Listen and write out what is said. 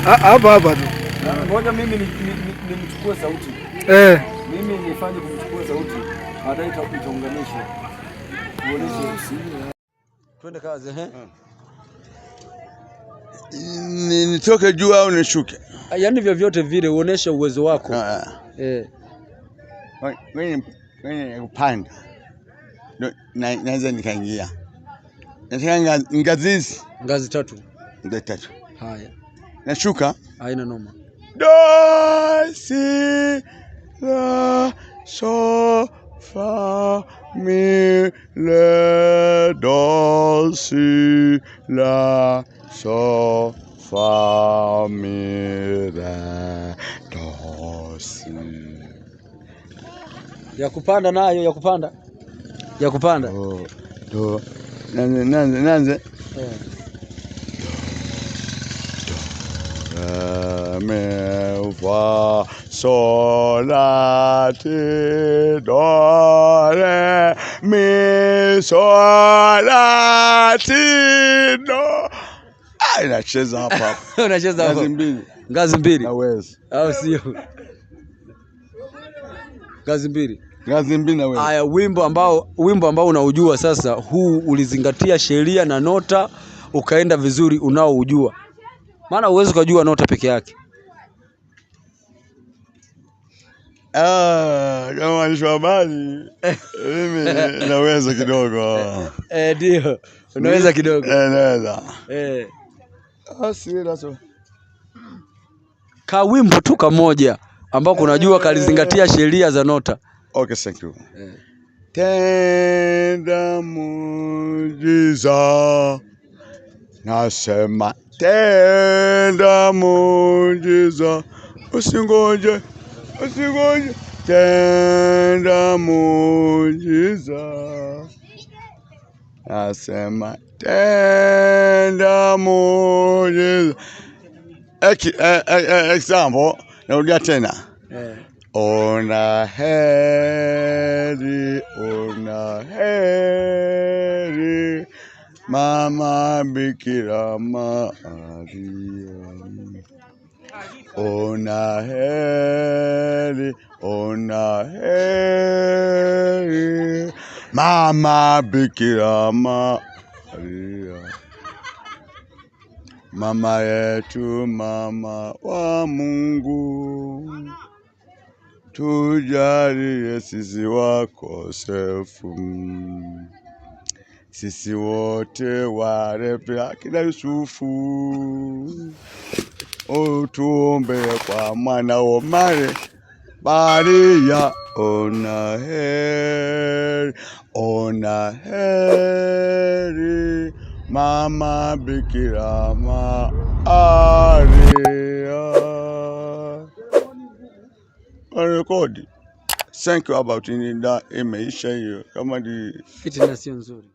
Hapa tu. Ngoja mimi nimchukue sauti. Mimi nifanye kumchukua sauti. Baadaye tutaunganisha. Tuoneshe. Twende kazi Nitoke juu au nishuke? Yaani vyovyote vile uoneshe uwezo wako. Wewe upanda. Naweza nikaingia. Nataka ngazi 3. Ngazi 3. Haya. Nashuka? Haina noma. Do si la so fa mi le do si la so fa mi re do si. Ya kupanda nayo, ya kupanda. Ya kupanda. Do. Nanze. Me fa sol la ti do re mi sol la ti do. Nacheza hapa. Unacheza hapa. Ngazi mbili. Naweza. Au sio? Ngazi mbili naweza. Haya, wimbo ambao unaujua sasa, huu ulizingatia sheria na nota ukaenda vizuri, unaoujua. Maana uwezo kujua nota peke yake. Kama ni habari mimi naweza kidogo. Ndio. Unaweza kidogo. Naweza. Sio. Ka wimbo tu kamoja ambao kunajua kalizingatia sheria za nota. Okay, thank you. Tenda muujiza. Nasema tenda muujiza. Usingoje. Tenda muujiza. Nasema tenda muujiza. Example, narudia tena. Ona heri Mama Bikira Maria. Ona heri Mama Bikira Maria. Mama yetu, mama wa Mungu, tujalie sisi wakosefu, sisi wote warefu akina Yusufu, utuombe kwa mwana wa Maria. Ona heri Mama Bikira Maria. Rekodi. Thank you about in that imeisha hiyo kama di fitina sio nzuri.